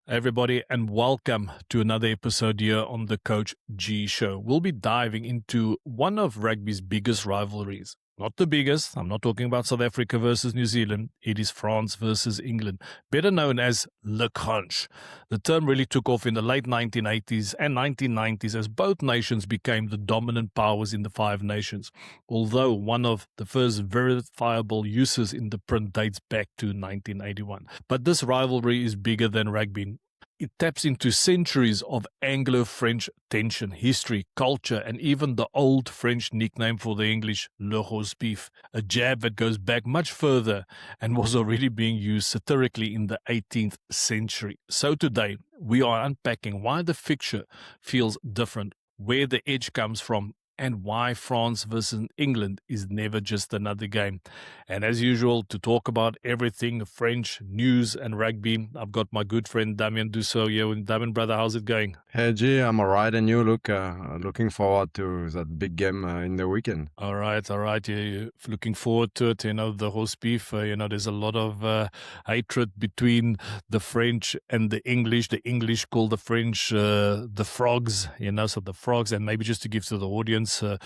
Everybody, and welcome to another episode here on the Coach G Show. We'll be diving into one of rugby's biggest rivalries. Not the biggest. I'm not talking about South Africa versus New Zealand. It is France versus England, better known as Le Crunch. The term really took off in the late 1980s and 1990s as both nations became the dominant powers in the Five Nations, although one of the first verifiable uses in the print dates back to 1981. But this rivalry is bigger than rugby. It taps into centuries of Anglo-French tension, history, culture, and even the old French nickname for the English, le roast beef, a jab that goes back much further and was already being used satirically in the 18th century. So today, we are unpacking why the fixture feels different, where the edge comes from, and why France versus England is never just another game. And as usual, to talk about everything French, news, and rugby, I've got my good friend Damien Dussault here. Damien, brother, how's it going? Hey G, I'm all right, and you looking forward to that big game in the weekend. All right. Yeah, looking forward to it. The roast beef, there's a lot of hatred between the French and the English. The English call the French the frogs, so the frogs. And maybe just to give to the audience, the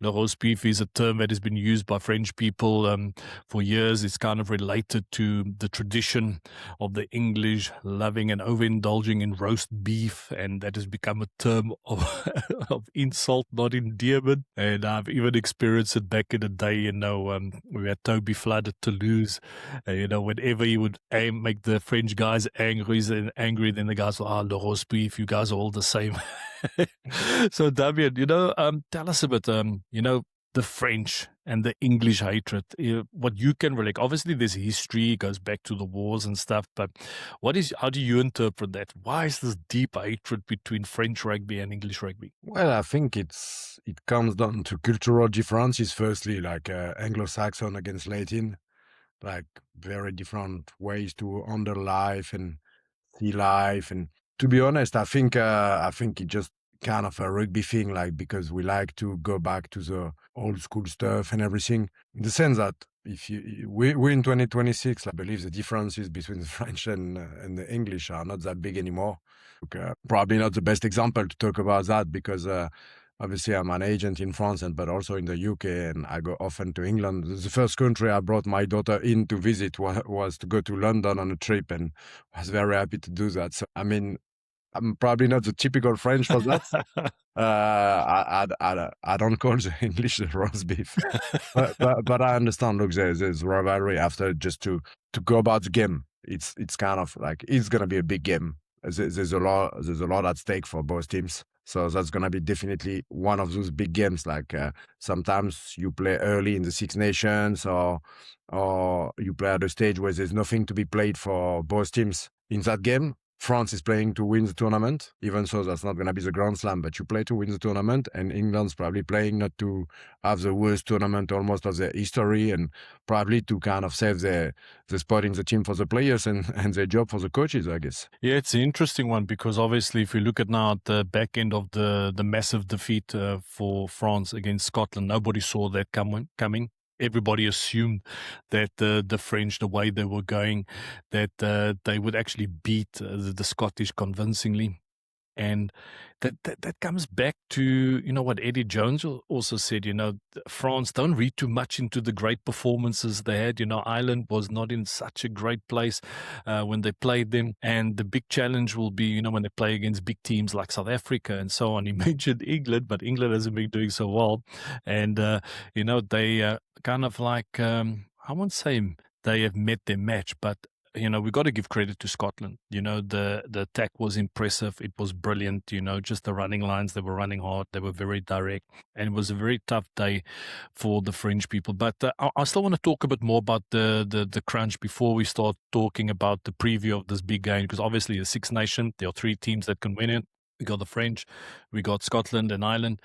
roast beef is a term that has been used by French people for years. It's kind of related to the tradition of the English loving and overindulging in roast beef, and that has become a term of insult, not endearment. And I've even experienced it back in the day. We had Toby Flood at Toulouse. Whenever he would make the French guys angry, then the guys were, le roast beef, you guys are all the same. So, Damien, tell us a bit, the French and the English hatred, what you can relate. Obviously, there's history, it goes back to the wars and stuff, but how do you interpret that? Why is this deep hatred between French rugby and English rugby? Well, I think it comes down to cultural differences. Firstly, like Anglo-Saxon against Latin, like very different ways to handle life and see life. And to be honest, I think it just kind of a rugby thing, like, because we like to go back to the old school stuff and everything, in the sense that if we're in 2026, I believe the differences between the French and the English are not that big anymore. Probably not the best example to talk about that, because obviously I'm an agent in France, but also in the UK, and I go often to England. The first country I brought my daughter in to visit was to go to London on a trip, and I was very happy to do that. So, I mean, I'm probably not the typical French for that. I don't call the English the roast beef, but I understand. Look, there's rivalry after, just to go about the game. It's kind of like, it's gonna be a big game. There's a lot at stake for both teams. So that's gonna be definitely one of those big games. Like sometimes you play early in the Six Nations, or you play at a stage where there's nothing to be played for both teams. In that game, France is playing to win the tournament, even so that's not going to be the Grand Slam, but you play to win the tournament, and England's probably playing not to have the worst tournament almost of their history, and probably to kind of save the spot in the team for the players and their job for the coaches, I guess. Yeah, it's an interesting one, because obviously if you look at now at the back end of the massive defeat for France against Scotland, nobody saw that coming. Everybody assumed that the French, the way they were going, that they would actually beat the Scottish convincingly. And that comes back to, what Eddie Jones also said, France, don't read too much into the great performances they had. Ireland was not in such a great place when they played them. And the big challenge will be, when they play against big teams like South Africa and so on. He mentioned England, but England hasn't been doing so well. And, they kind of like, I won't say they have met their match, but we got to give credit to Scotland. The attack was impressive. It was brilliant. Just the running lines, they were running hard. They were very direct. And it was a very tough day for the French people. But I still want to talk a bit more about the crunch before we start talking about the preview of this big game, because obviously the Six Nations, there are three teams that can win it. We got the French, we got Scotland and Ireland.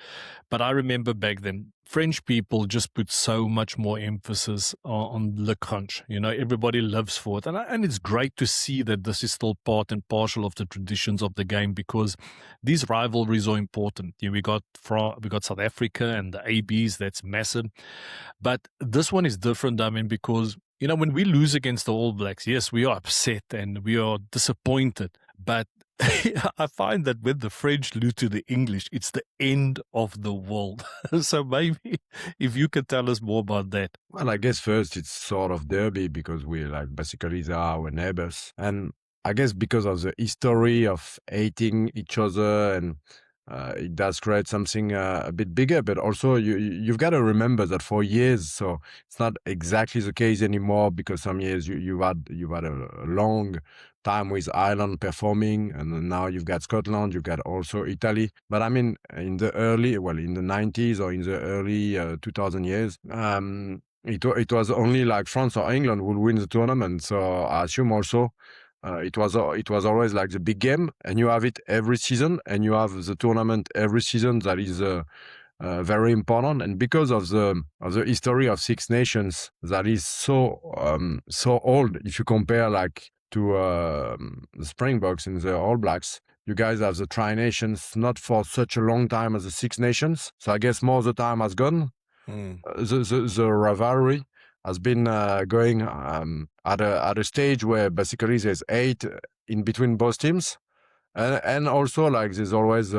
But I remember back then, French people just put so much more emphasis on Le Crunch. Everybody lives for it. And it's great to see that this is still part and parcel of the traditions of the game, because these rivalries are important. We got South Africa and the ABs, that's massive. But this one is different, because when we lose against the All Blacks, yes, we are upset and we are disappointed. But I find that when the French lose to the English, it's the end of the world. So maybe if you could tell us more about that. Well, I guess first it's sort of derby because we like basically they are our neighbors, and I guess because of the history of hating each other, and it does create something a bit bigger. But also you've got to remember that for years, so it's not exactly the case anymore because some years you've had a long time with Ireland performing, and then now you've got Scotland, you've got also Italy. But I mean, in the 90s or in the early 2000 years, it was only like France or England would win the tournament. So I assume also it was always like the big game, and you have it every season, and you have the tournament every season. That is very important, and because of the history of Six Nations, that is so old. If you compare like to the Springboks and the All Blacks, you guys have the Tri Nations not for such a long time as the Six Nations. So I guess more the time has gone. The rivalry has been going at a stage where basically there's 8 in between both teams, and also like there's always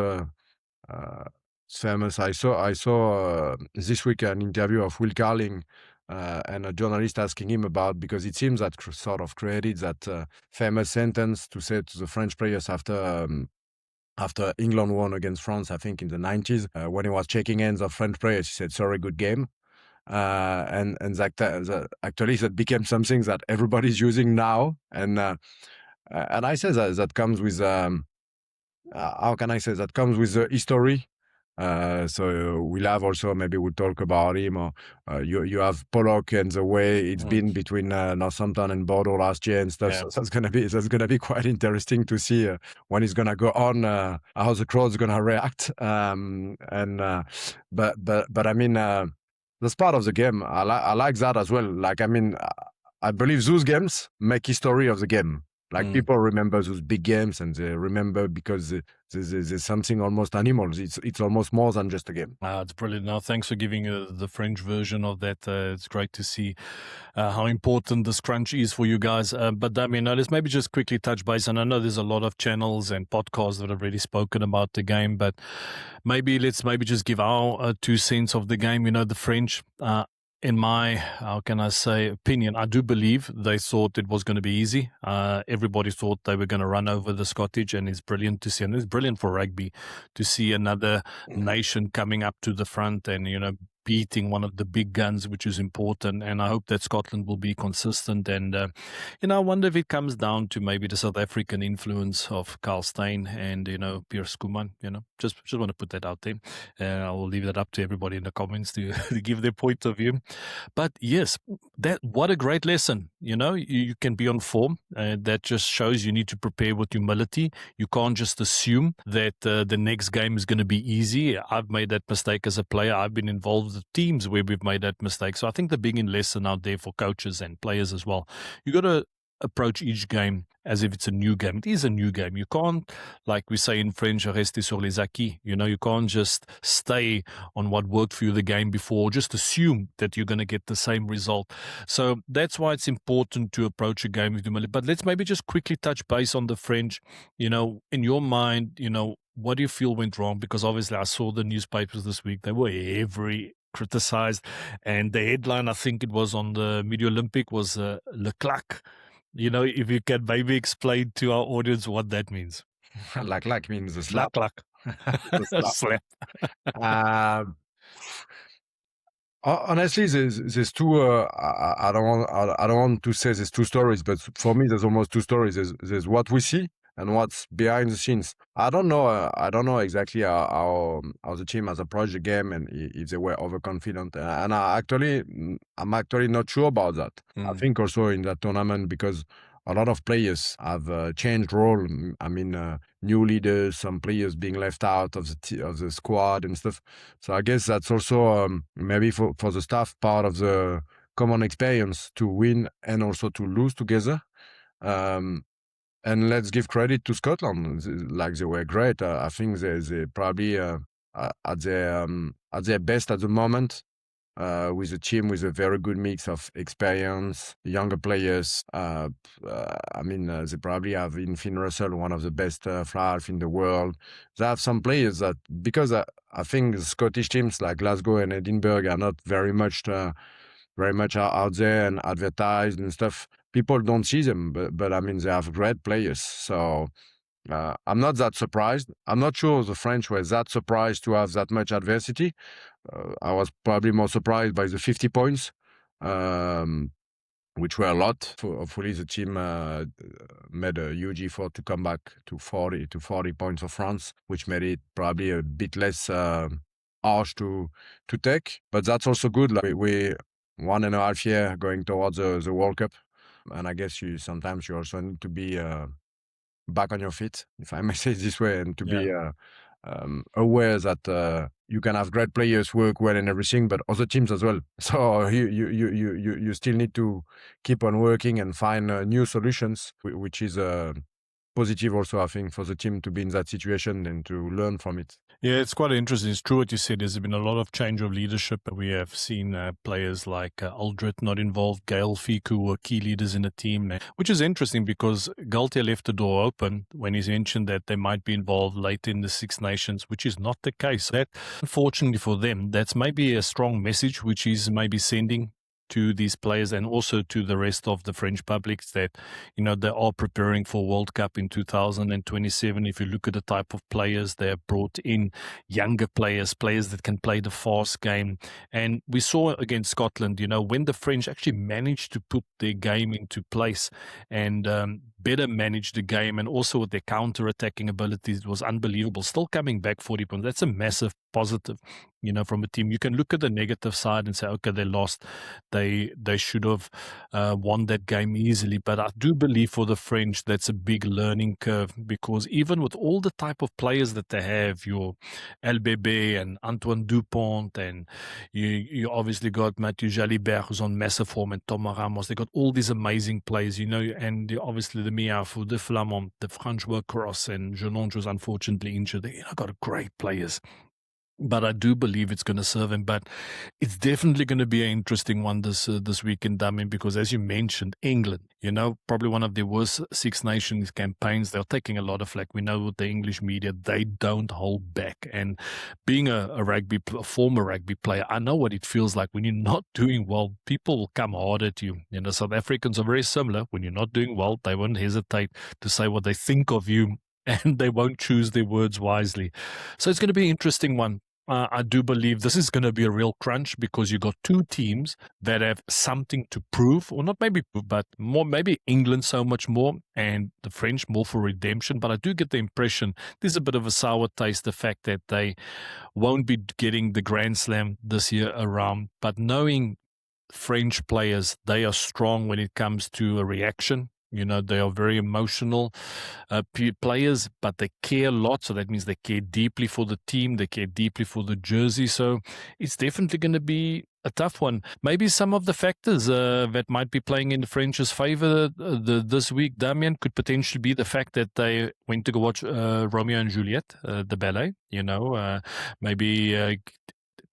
famous. I saw this week an interview of Will Carling, and a journalist asking him about, because it seems that sort of created that famous sentence to say to the French players after England won against France, I think in the 90s, when he was shaking hands of French players, he said, "Sorry, good game." And actually that became something that everybody's using now, and I say that comes with how can I say, that comes with the history. So we'll have also, maybe we'll talk about him, or you have Pollock and the way it's been between Northampton and Bordeaux last year and stuff. Yeah. So that's gonna be quite interesting to see when it's gonna go on, how the crowd's gonna react. But I mean, that's part of the game. I like that as well. Like, I mean, I believe those games make history of the game. Like, people remember those big games, and they remember because there's something almost animal. It's almost more than just a game. It's brilliant. Now, thanks for giving the French version of that. It's great to see how important this crunch is for you guys. But Damien, let's maybe just quickly touch base. And I know there's a lot of channels and podcasts that have already spoken about the game, but let's just give our 2 cents of the game. The French, in my, how can I say, opinion, I do believe they thought it was going to be easy. Everybody thought they were going to run over the Scottish, and it's brilliant to see. And it's brilliant for rugby to see another nation coming up to the front and, beating one of the big guns, which is important. And I hope that Scotland will be consistent. And, I wonder if it comes down to maybe the South African influence of Carl Steyn and, Pierre Schoeman. Just want to put that out there. I will leave that up to everybody in the comments to, to give their point of view. But yes, what a great lesson. You can be on form. That just shows you need to prepare with humility. You can't just assume that the next game is going to be easy. I've made that mistake as a player. I've been involved with teams where we've made that mistake. So I think the big lesson out there for coaches and players as well, you got to approach each game as if it's a new game. It is a new game. You can't, like we say in French, rester sur les acquis. You can't just stay on what worked for you the game before, just assume that you're going to get the same result. So that's why it's important to approach a game with humility. But let's maybe just quickly touch base on the French. In your mind, what do you feel went wrong? Because obviously I saw the newspapers this week. They were criticized, and the headline, I think it was on the Midi Olympic, was Le Clac. If you can maybe explain to our audience what that means. Like means the slap. Clac. Slap. Honestly, there's two. I don't want to say there's 2 stories, but for me, there's almost 2 stories. There's what we see and what's behind the scenes. I don't know exactly how the team has approached the game, and if they were overconfident. And I'm actually not sure about that. I think also in that tournament, because a lot of players have changed role. I mean, new leaders, some players being left out of the squad and stuff. So I guess that's also maybe for the staff part of the common experience to win and also to lose together. And let's give credit to Scotland. Like, they were great. I think they probably at their best at the moment. with a team with a very good mix of experience, younger players. They probably have in Finn Russell, one of the best fly half in the world. They have some players that, because I think the Scottish teams like Glasgow and Edinburgh are not very much out there and advertised and stuff. People don't see them, but I mean, they have great players. So I'm not that surprised. I'm not sure the French were that surprised to have that much adversity. I was probably more surprised by the 50 points, which were a lot. Hopefully the team made a huge effort to come back to 40 points for France, which made it probably a bit less harsh to take. But that's also good. Like we 1.5 year going towards the World Cup, and I guess sometimes you also need to be back on your feet, if I may say it this way, and to be aware that you can have great players work well and everything, but other teams as well. So you still need to keep on working and find new solutions, which is positive also, I think, for the team to be in that situation and to learn from it. Yeah, it's quite interesting. It's true what you said. There's been a lot of change of leadership. We have seen players like Aldrit not involved, Galthié, who were key leaders in the team, which is interesting because Galthié left the door open when he's mentioned that they might be involved late in the Six Nations, which is not the case. That, unfortunately for them, that's maybe a strong message which he's maybe sending to these players and also to the rest of the French public that, they are preparing for World Cup in 2027. If you look at the type of players they have brought in, younger players that can play the fast game. And we saw against Scotland, when the French actually managed to put their game into place and better manage the game, and also with their counter-attacking abilities, it was unbelievable. Still coming back 40 points. That's a massive positive, from a team. You can look at the negative side and say, okay, they lost. They should have won that game easily. But I do believe for the French, that's a big learning curve, because even with all the type of players that they have, your LBB and Antoine Dupont, and you obviously got Mathieu Jalibert, who's on massive form, and Thomas Ramos. They got all these amazing players, and obviously the Miafou, the Flamand, the Francois Cross, and Genonge was unfortunately injured. They got great players. But I do believe it's going to serve him. But it's definitely going to be an interesting one this week in Damien, because as you mentioned, England, probably one of the worst Six Nations campaigns. They're taking a lot of flack. We know with the English media, they don't hold back. And being a former rugby player, I know what it feels like when you're not doing well. People will come hard at you. South Africans are very similar. When you're not doing well, they won't hesitate to say what they think of you, and they won't choose their words wisely. So it's going to be an interesting one. I do believe this is going to be a real crunch, because you got two teams that have something to prove, or not maybe prove, but more, maybe England so much more, and the French more for redemption. But I do get the impression there's a bit of a sour taste, the fact that they won't be getting the Grand Slam this year around. But knowing French players, they are strong when it comes to a reaction. They are very emotional players, but they care a lot. So that means they care deeply for the team. They care deeply for the jersey. So it's definitely going to be a tough one. Maybe some of the factors that might be playing in the French's favor this week, Damien, could potentially be the fact that they went to go watch Romeo and Juliet, the ballet, maybe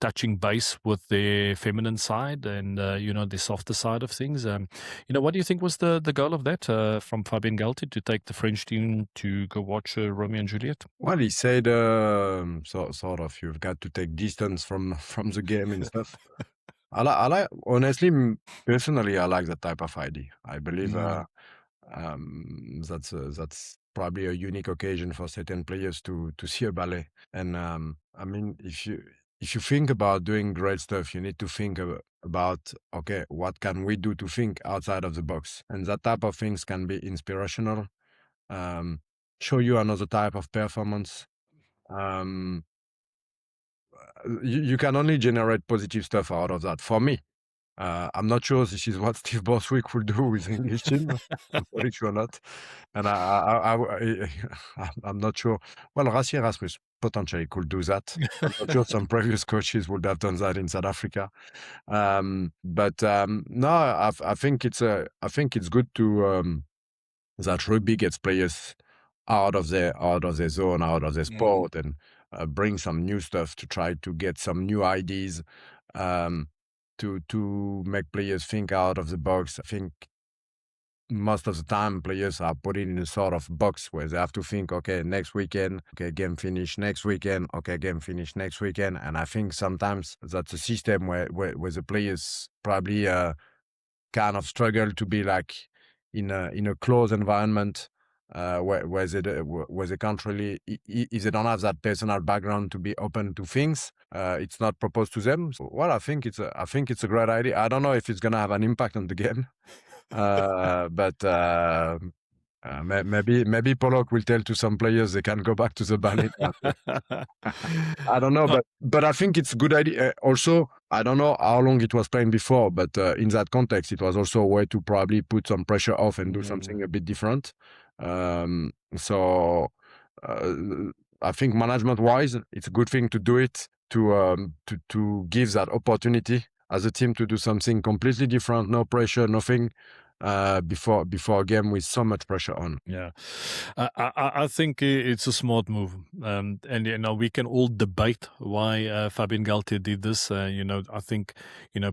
touching base with their feminine side and, the softer side of things. What do you think was the goal of that from Fabien Galthié, to take the French team to go watch Romeo and Juliet? Well, he said, sort of, you've got to take distance from the game and stuff. I like, honestly, personally, I like that type of idea. I believe that's probably a unique occasion for certain players to see a ballet. And if you think about doing great stuff, you need to think about, okay, what can we do to think outside of the box? And that type of things can be inspirational, show you another type of performance. You can only generate positive stuff out of that. For me, I'm not sure this is what Steve Borswick will do with the English team. I'm pretty sure not. And I'm not sure. Well, Rassi Erasmus potentially could do that. I'm not sure some previous coaches would have done that in South Africa. No, I think it's good to that rugby gets players out of their zone, out of their sport, and bring some new stuff to try to get some new ideas. to make players think out of the box. I think most of the time players are put in a sort of box where they have to think, okay, next weekend, okay, game finish next weekend, okay, game finish next weekend. And I think sometimes that's a system where the players probably kind of struggle to be like in a closed environment where they can't really, if they don't have that personal background to be open to things, it's not proposed to them. So, well, I think it's a great idea. I don't know if it's gonna have an impact on the game, but maybe Pollock will tell to some players they can go back to the ballet. I don't know, but I think it's a good idea. Also, I don't know how long it was playing before, but in that context, it was also a way to probably put some pressure off and do something a bit different. So I think management-wise, it's a good thing to do it to give that opportunity as a team to do something completely different, no pressure, nothing. Before a game with so much pressure on. Yeah, I think it's a smart move, and we can all debate why Fabien Galthié did this. I think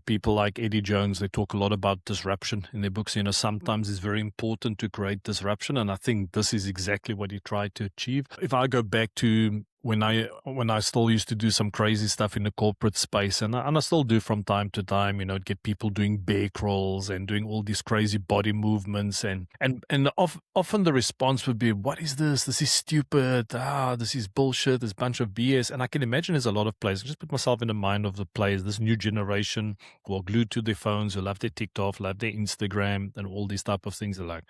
people like Eddie Jones, they talk a lot about disruption in their books. Sometimes it's very important to create disruption, and I think this is exactly what he tried to achieve. If I go back to when I still used to do some crazy stuff in the corporate space, and I still do from time to time, get people doing bear crawls and doing all these crazy body movements, and often the response would be, "What is this? This is stupid. This is bullshit. This bunch of BS." And I can imagine there's a lot of players. Just put myself in the mind of the players, this new generation who are glued to their phones, who love their TikTok, love their Instagram, and all these type of things. They're like,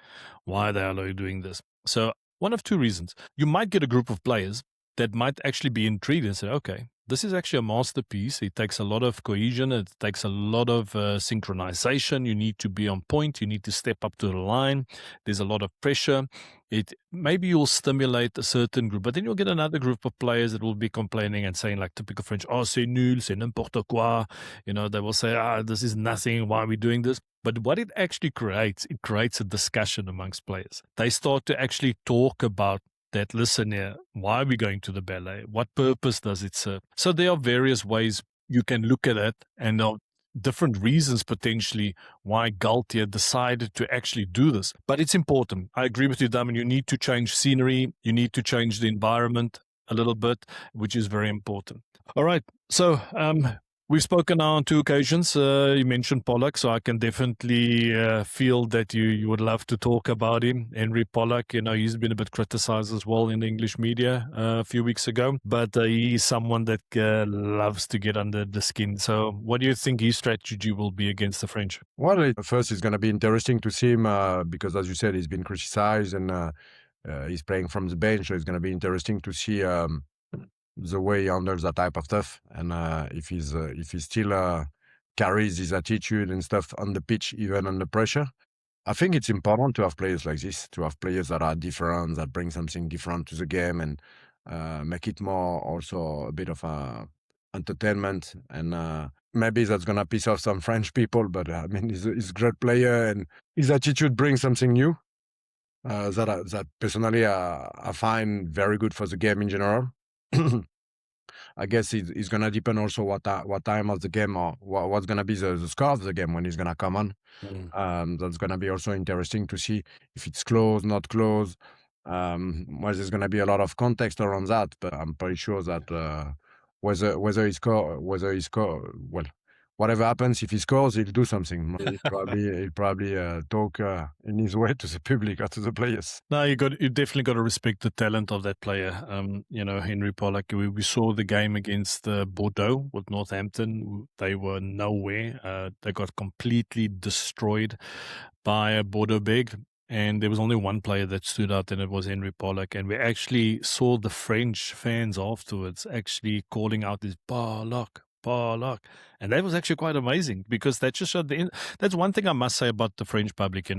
"Why the hell are you doing this?" So one of two reasons: you might get a group of players that might actually be intrigued and say, okay, this is actually a masterpiece. It takes a lot of cohesion. It takes a lot of synchronization. You need to be on point. You need to step up to the line. There's a lot of pressure. Maybe you'll stimulate a certain group, but then you'll get another group of players that will be complaining and saying, like typical French, "Oh, c'est nul, c'est n'importe quoi." They will say, "This is nothing. Why are we doing this?" But what it actually creates, it creates a discussion amongst players. They start to actually talk about that, listen here, why are we going to the ballet? What purpose does it serve? So there are various ways you can look at it, and there are different reasons potentially why Galthié decided to actually do this. But it's important. I agree with you, Damien. You need to change scenery. You need to change the environment a little bit, which is very important. All right. So we've spoken now on two occasions. You mentioned Pollock, so I can definitely feel that you would love to talk about him. Henry Pollock, he's been a bit criticized as well in the English media a few weeks ago, but he's someone that loves to get under the skin. So what do you think his strategy will be against the French? Well, first it's going to be interesting to see him because, as you said, he's been criticized and he's playing from the bench, so it's going to be interesting to see the way he handles that type of stuff, and if he still carries his attitude and stuff on the pitch, even under pressure. I think it's important to have players like this, to have players that are different, that bring something different to the game, and make it more also a bit of entertainment. And maybe that's gonna piss off some French people, but I mean, he's a great player, and his attitude brings something new that personally I find very good for the game in general. I guess it's gonna depend also what time of the game or what's gonna be the score of the game when he's gonna come on. That's gonna be also interesting to see if it's close, not close. Well, there's gonna be a lot of context around that, but I'm pretty sure that whether he score, well, whatever happens, if he scores, he'll do something. He'll probably talk in his way to the public or to the players. No, you definitely got to respect the talent of that player. Henry Pollock. We saw the game against Bordeaux with Northampton. They were nowhere. They got completely destroyed by Bordeaux Bègles. And there was only one player that stood out, and it was Henry Pollock. And we actually saw the French fans afterwards actually calling out this Pollock. And that was actually quite amazing, because that just showed that's one thing I must say about the French public. They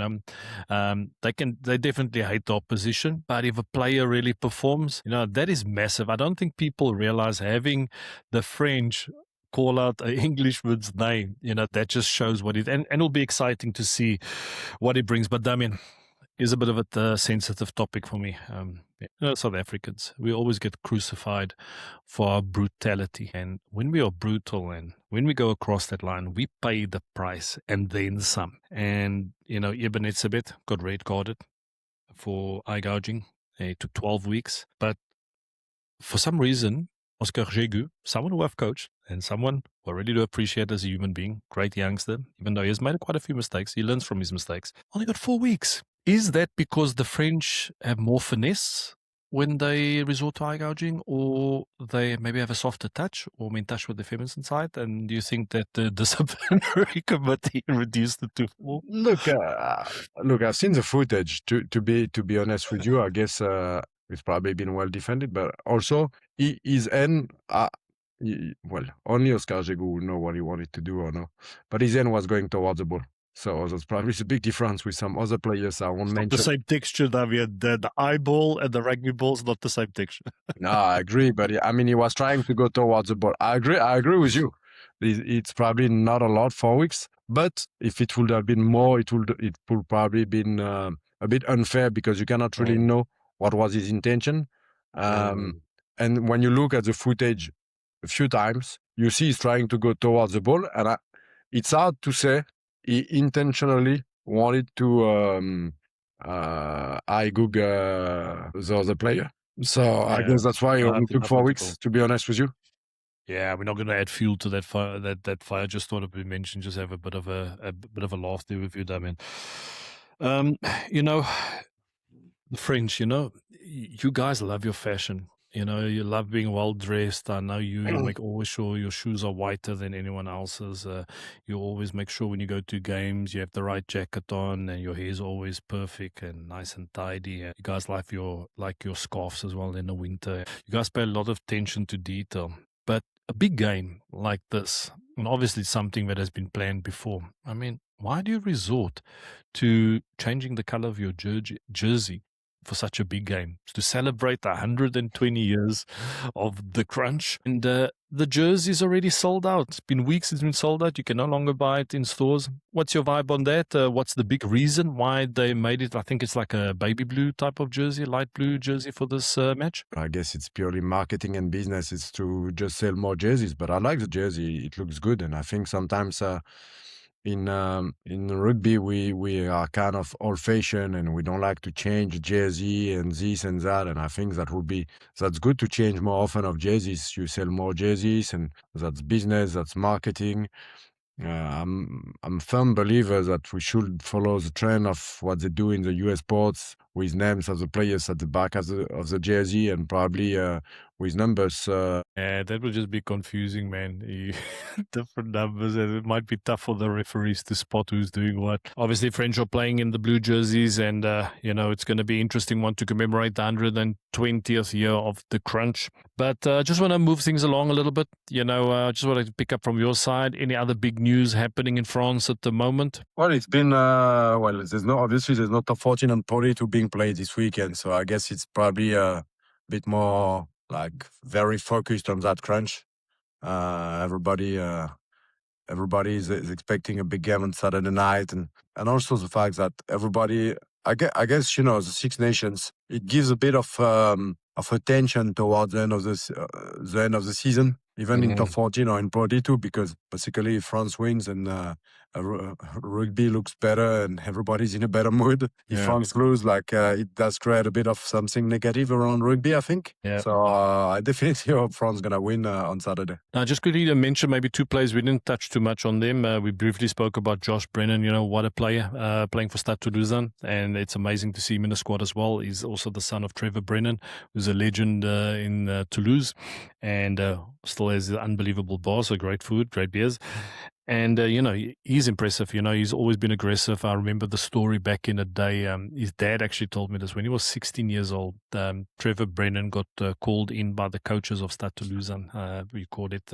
definitely hate the opposition, but if a player really performs, that is massive. I don't think people realize having the French call out an Englishman's name, that just shows what it, and it'll be exciting to see what it brings. But Damien is a bit of a sensitive topic for me. South Africans, we always get crucified for our brutality. And when we are brutal and when we go across that line, we pay the price and then some. And, Ibn Itzebet got red carded for eye gouging. It took 12 weeks. But for some reason, Oscar Jegu, someone who I've coached and someone who I really do appreciate as a human being, great youngster, even though he has made quite a few mistakes, he learns from his mistakes, only got 4 weeks. Is that because the French have more finesse when they resort to eye gouging, or they maybe have a softer touch or in touch with the feminine side? And do you think that the disciplinary committee reduced it to 4? Look, I've seen the footage. To be honest with you, I guess it's probably been well defended, but also his end. Well, only Oscar Jegu will know what he wanted to do or no, but his end was going towards the ball. So that's probably a big difference with some other players I won't mention. The same texture, David. The eyeball and the rugby ball is not the same texture. No, I agree, but he was trying to go towards the ball. I agree with you. It's probably not a lot, 4 weeks, but if it would have been more, it would probably been a bit unfair because you cannot really know what was his intention. And when you look at the footage a few times, you see he's trying to go towards the ball, and it's hard to say he intentionally wanted to eye goug the other player. So I guess that's why it only took 4 weeks, to be honest with you. Yeah, we're not going to add fuel to that fire. That fire. Just thought it would be mentioned. Just have a bit of a laugh there with you, Damien. The French. You guys love your fashion. You love being well dressed. I know you make always sure your shoes are whiter than anyone else's. You always make sure when you go to games you have the right jacket on and your hair is always perfect and nice and tidy. You guys like your scarves as well in the winter. You guys pay a lot of attention to detail. But a big game like this, and obviously something that has been planned before. I mean, why do you resort to changing the color of your jersey for such a big game, to celebrate 120 years of the crunch? And the jersey is already sold out. It's been weeks it's been sold out. You can no longer buy it in stores. What's your vibe on that? What's the big reason why they made it? I think it's like a baby blue type of jersey, light blue jersey for this match. I guess it's purely marketing and business. It's to just sell more jerseys, but I like the jersey. It looks good. And I think sometimes in rugby, we are kind of old-fashioned and we don't like to change jersey and this and that. And I think that's good to change more often of jerseys. You sell more jerseys, and that's business, that's marketing. I'm a firm believer that we should follow the trend of what they do in the US sports with names of the players at the back of the jersey and probably with numbers. Yeah, that would just be confusing, man. Different numbers, and it might be tough for the referees to spot who's doing what. Obviously, French are playing in the blue jerseys, and it's going to be an interesting one to commemorate the 120th year of the crunch. But just want to move things along a little bit. Just want to pick up from your side. Any other big news happening in France at the moment? Well, it's been there's no top 14 and Pro D2 being played this weekend, so I guess it's probably a bit more like very focused on that crunch. Everybody is expecting a big game on Saturday night, and also the fact that everybody, I guess the Six Nations, it gives a bit of attention towards the end of the season, even in top 14 or in Pro D2, because basically if France wins and rugby looks better and everybody's in a better mood. If France lose, it does create a bit of something negative around rugby, I think. Yeah. So I definitely hope France gonna win on Saturday. Now, just quickly to mention maybe two players. We didn't touch too much on them. We briefly spoke about Josh Brennan. What a player, playing for Stade Toulousain, and it's amazing to see him in the squad as well. He's also the son of Trevor Brennan, who's a legend in Toulouse, and still has unbelievable bars, so great food, great beers. And, he's impressive. He's always been aggressive. I remember the story back in the day. His dad actually told me this. When he was 16 years old, Trevor Brennan got called in by the coaches of Stade Toulousain. We called it,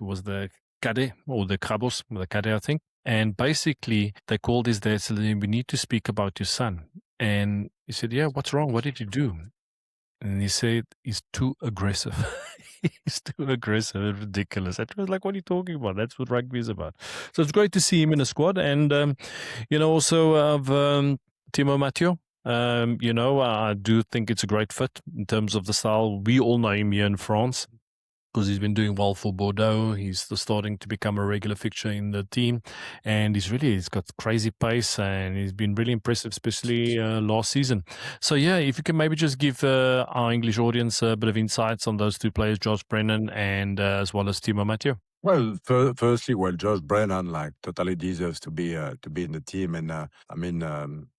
was the Cadet or the Crabos, the Cadet, I think. And basically, they called his dad and said, we need to speak about your son. And he said, yeah, what's wrong? What did you do? And he said, he's too aggressive. He's too aggressive and ridiculous. I was like, what are you talking about? That's what rugby is about. So it's great to see him in the squad. And, also of Timo Mathieu, I do think it's a great fit in terms of the style. We all know him here in France because he's been doing well for Bordeaux. He's starting to become a regular fixture in the team, and he's got crazy pace, and he's been really impressive, especially last season. So yeah, if you can maybe just give our English audience a bit of insights on those two players, Josh Brennan and as well as Timo Mathieu. Well, firstly, Josh Brennan totally deserves to be in the team, and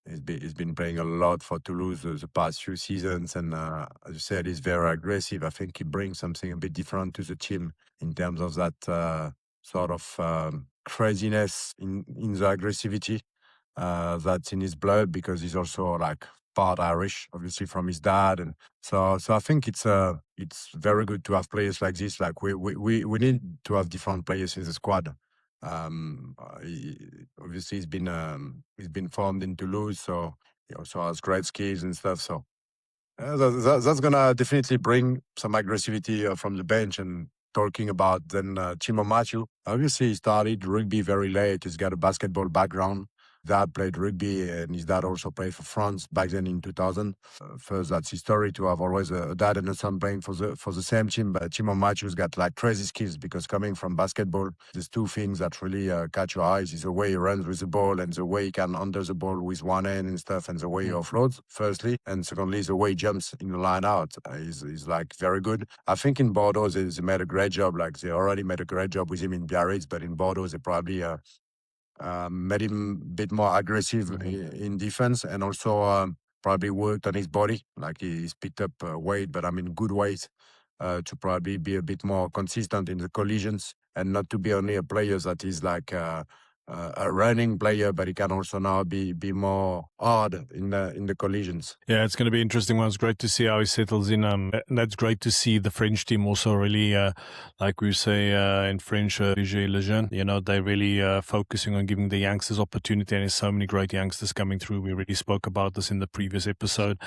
he's been playing a lot for Toulouse the past few seasons, and as you said, he's very aggressive. I think he brings something a bit different to the team in terms of that sort of craziness in the aggressivity that's in his blood, because he's also like part Irish, obviously from his dad, and so I think it's very good to have players like this. Like we need to have different players in the squad. Obviously he's been formed in Toulouse, so he also has great skills and stuff. So that's gonna definitely bring some aggressivity from the bench. And talking about then Timo Mathieu, obviously he started rugby very late. He's got a basketball background. Dad played rugby, and his dad also played for France back then in 2000. First, that's his story, to have always a dad and a son playing for the same team. But Timo Mathieu's got like crazy skills, because coming from basketball, there's two things that really catch your eyes: is the way he runs with the ball, and the way he can under the ball with one hand and stuff, and the way he offloads, firstly, and secondly, the way he jumps in the line out is like very good. I think in Bordeaux they made a great job. Like they already made a great job with him in Biarritz, but in Bordeaux they probably made him a bit more aggressive in defense, and also probably worked on his body. Like he's picked up weight, but I mean good weight, to probably be a bit more consistent in the collisions, and not to be only a player that is like a running player, but he can also now be more hard in the collisions. Yeah, it's going to be interesting. Well, it's great to see how he settles in. And that's great to see the French team also really, like we say in French, viser les jeunes. They're really focusing on giving the youngsters opportunity, and there's so many great youngsters coming through. We already spoke about this in the previous episode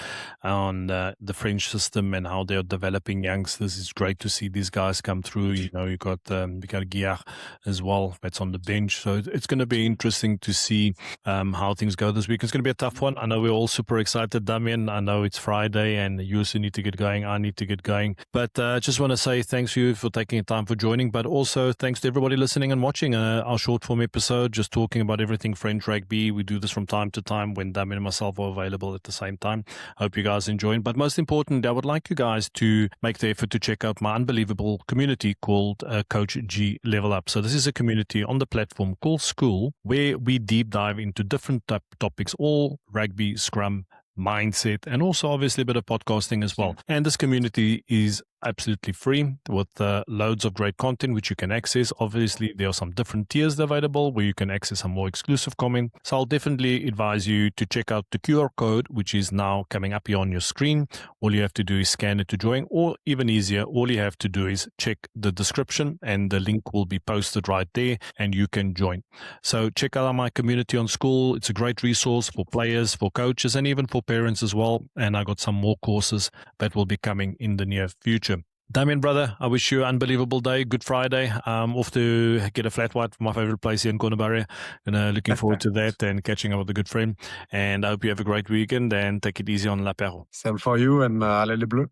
on the French system and how they're developing youngsters. It's great to see these guys come through. You got Guillard as well that's on the bench. So it's going to be interesting to see how things go this week. It's going to be a tough one. I know we're all super excited, Damien. I know it's Friday and you also need to get going. I need to get going. But just want to say thanks to you for taking the time for joining, but also thanks to everybody listening and watching our short form episode, just talking about everything French rugby. We do this from time to time when Damien and myself are available at the same time. Hope you guys enjoy. But most important, I would like you guys to make the effort to check out my unbelievable community called Coach G Level Up. So this is a community on the platform called School, where we deep dive into different topics, all rugby, scrum, mindset, and also obviously a bit of podcasting as well. And this community is absolutely free with loads of great content which you can access. Obviously, there are some different tiers available where you can access some more exclusive content. So I'll definitely advise you to check out the QR code, which is now coming up here on your screen. All you have to do is scan it to join, or even easier, all you have to do is check the description and the link will be posted right there and you can join. So check out my community on School. It's a great resource for players, for coaches, and even for parents as well. And I got some more courses that will be coming in the near future. Damien, brother, I wish you an unbelievable day. Good Friday. Off to get a flat white from my favorite place here in Cornerbury. Looking forward to that and catching up with a good friend. And I hope you have a great weekend and take it easy on l'apéro. Same for you, and allez les bleus.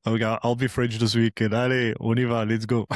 Okay, I'll be French this weekend. Allez, on y va. Let's go.